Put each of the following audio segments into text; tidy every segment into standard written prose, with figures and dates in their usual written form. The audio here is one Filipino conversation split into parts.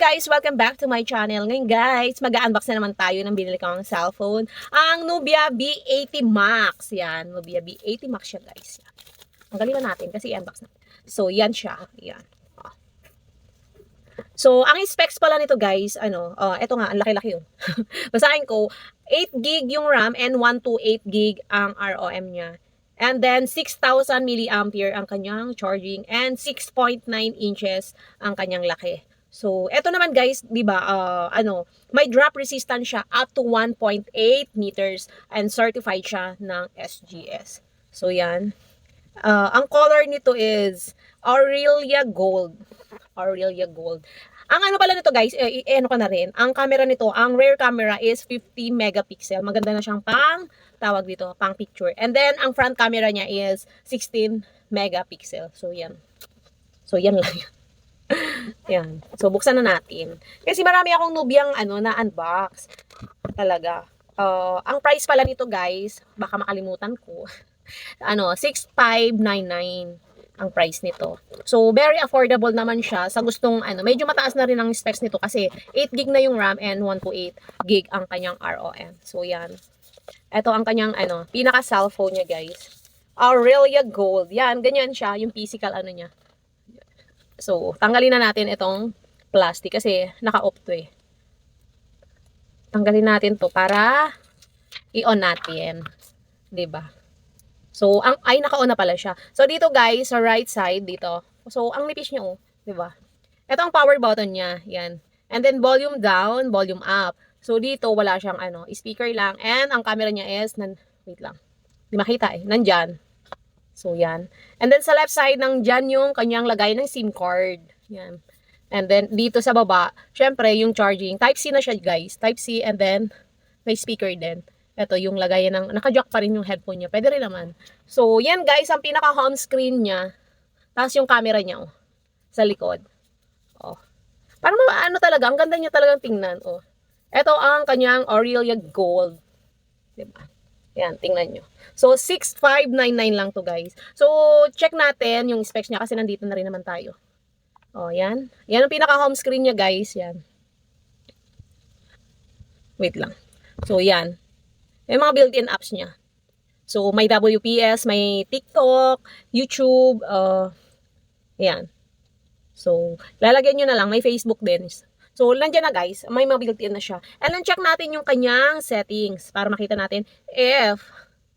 guys! Welcome back to my channel. Ngayon guys, mag-unbox na naman tayo ng binili kong cellphone. Ang Nubia B80 Max. Yan, Nubia B80 Max siya guys. Yan. Ang galing na natin kasi i-unbox natin. So, yan siya. Yan. So, ang specs pala nito guys, eto nga, ang laki-laki yun. Basahin ko, 8 gig yung RAM and 128 gig ang ROM niya. And then, 6,000 milliampere ang kanyang charging and 6.9 inches ang kanyang laki. So, eto naman guys, 'di ba? May drop resistance siya up to 1.8 meters and certified siya ng SGS. So, 'yan. Ang color nito is Aurelia Gold. Aurelia Gold. Ang ano pala nito guys, ano ko na rin. Ang camera nito, ang rear camera is 50 megapixel. Maganda na siyang tawag dito, pang picture. And then, ang front camera niya is 16 megapixel. So, 'yan. So, 'yan lang. Yan. So, buksan na natin. Kasi marami akong Nubiang na-unbox. Talaga. Ang price pala nito, guys, baka makalimutan ko. 6,599 ang price nito. So, very affordable naman siya sa gustong, medyo mataas na rin ang specs nito kasi 8 gig na yung RAM and 128 gig ang kanyang ROM. So, yan. Ito ang kanyang, pinaka-cellphone niya, guys. Aurelia Gold. Yan, ganyan siya, yung physical, niya. So, tanggalin na natin itong plastic kasi naka-off to eh. Tanggalin natin to para i-on natin. 'Di ba? So, naka-on na pala siya. So, dito guys, sa right side dito. So, ang nipis niya 'di ba? Ito ang power button niya, 'yan. And then volume down, volume up. So, dito wala siyang speaker lang and ang camera niya is wait lang. Di makita eh, nandyan. So, yan. And then, sa left side ng dyan yung kanyang lagay ng SIM card. Yan. And then, dito sa baba, syempre, yung charging. Type-C na siya, guys. Type-C and then, may speaker din. Ito, yung lagay ng, naka-jack pa rin yung headphone niya. Pwede rin naman. So, yan, guys, ang pinaka-home screen niya. Tapos yung camera niya, sa likod. Parang talaga, ang ganda niya talagang tingnan, Ito ang kanyang Aurelia Gold. Diba? Yan, tingnan nyo. So, 6,599 lang to guys. So, check natin yung specs niya kasi nandito na rin naman tayo. Yan. Yan ang pinaka-home screen niya guys. Yan. Wait lang. So, yan. Yung mga built-in apps niya. So, may WPS, may TikTok, YouTube, yan. So, lalagyan nyo na lang. May Facebook din. So, nandiyan na guys. May mga built-in na siya. And then, check natin yung kanyang settings para makita natin if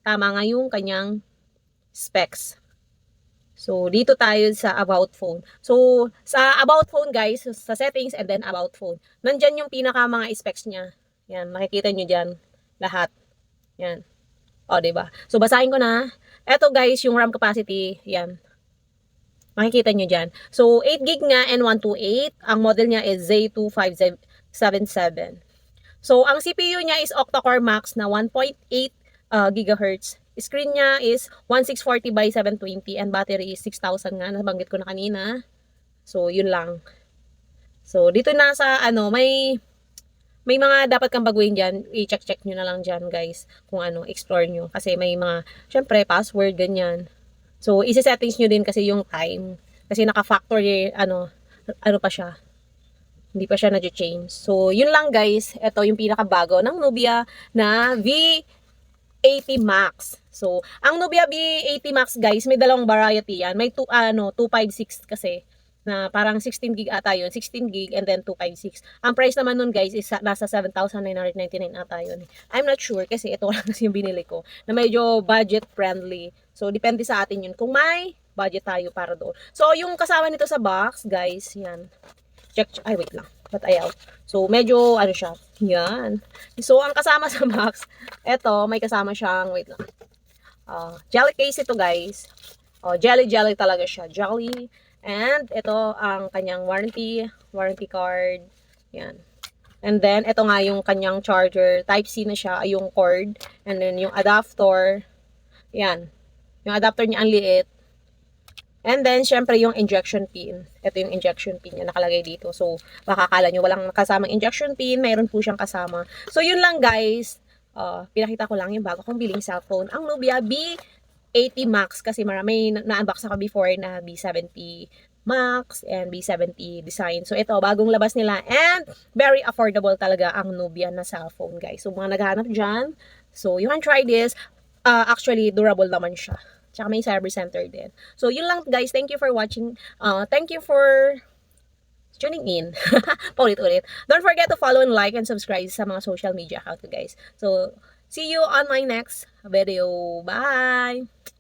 tama nga yung kanyang specs. So, dito tayo sa About Phone. So, sa About Phone guys, sa settings and then About Phone. Nandiyan yung pinaka mga specs niya. Yan, makikita nyo dyan. Lahat. Yan. Diba? So, basahin ko na. Eto guys, yung RAM capacity. Yan. Makikita nyo dyan. So, 8 gig nga and 128. Ang model niya is Z2577. So, ang CPU niya is octa-core max na 1.8 GHz. Screen niya is 1640 by 720 and battery is 6,000 nga. Nabanggit ko na kanina. So, yun lang. So, dito na sa may mga dapat kang baguhin dyan. I-check nyo na lang dyan guys. Kung explore nyo. Kasi may mga, syempre, password, ganyan. So, isi-settings nyo din kasi yung time. Kasi naka-factor pa siya. Hindi pa siya na-change. So, yun lang guys. Ito yung pinakabago ng Nubia na V80 Max. So, ang Nubia V80 Max guys, may dalawang variety yan. May 256 kasi. Na parang 16 gig ata yun. 16 gig and then 256. Ang price naman nun guys is nasa 7,999 ata yun. I'm not sure kasi ito lang kasi yung binili ko. Na medyo budget friendly. So, depende sa atin yun. Kung may budget tayo para doon. So, yung kasama nito sa box guys, yan. Check. Ay, wait lang. Ba't ayaw? So, medyo siya. Yan. So, ang kasama sa box, eto, may kasama siyang, wait lang. Jelly case ito guys. Jelly talaga siya. Jelly. And ito ang kanyang warranty card. Yan. And then ito nga yung kanyang charger. Type-C na siya, yung cord. And then yung adapter. Yan. Yung adapter niya ang liit. And then syempre yung injection pin. Ito yung injection pin niya nakalagay dito. So baka akala nyo walang kasamang injection pin, mayroon po siyang kasama. So yun lang guys. Pinakita ko lang yung bago kong biling cellphone. Ang Nubia B80 Max kasi marami na-unbox ako before na B70 Max and B70 design. So ito, bagong labas nila and very affordable talaga ang Nubia na cellphone, guys. So mga naghahanap dyan, so you can try this. Actually, durable naman siya. Tsaka may service center din. So yun lang, guys. Thank you for watching. Thank you for tuning in. Paulit-ulit. Don't forget to follow and like and subscribe sa mga social media account ko, guys. So see you on my next video. Bye!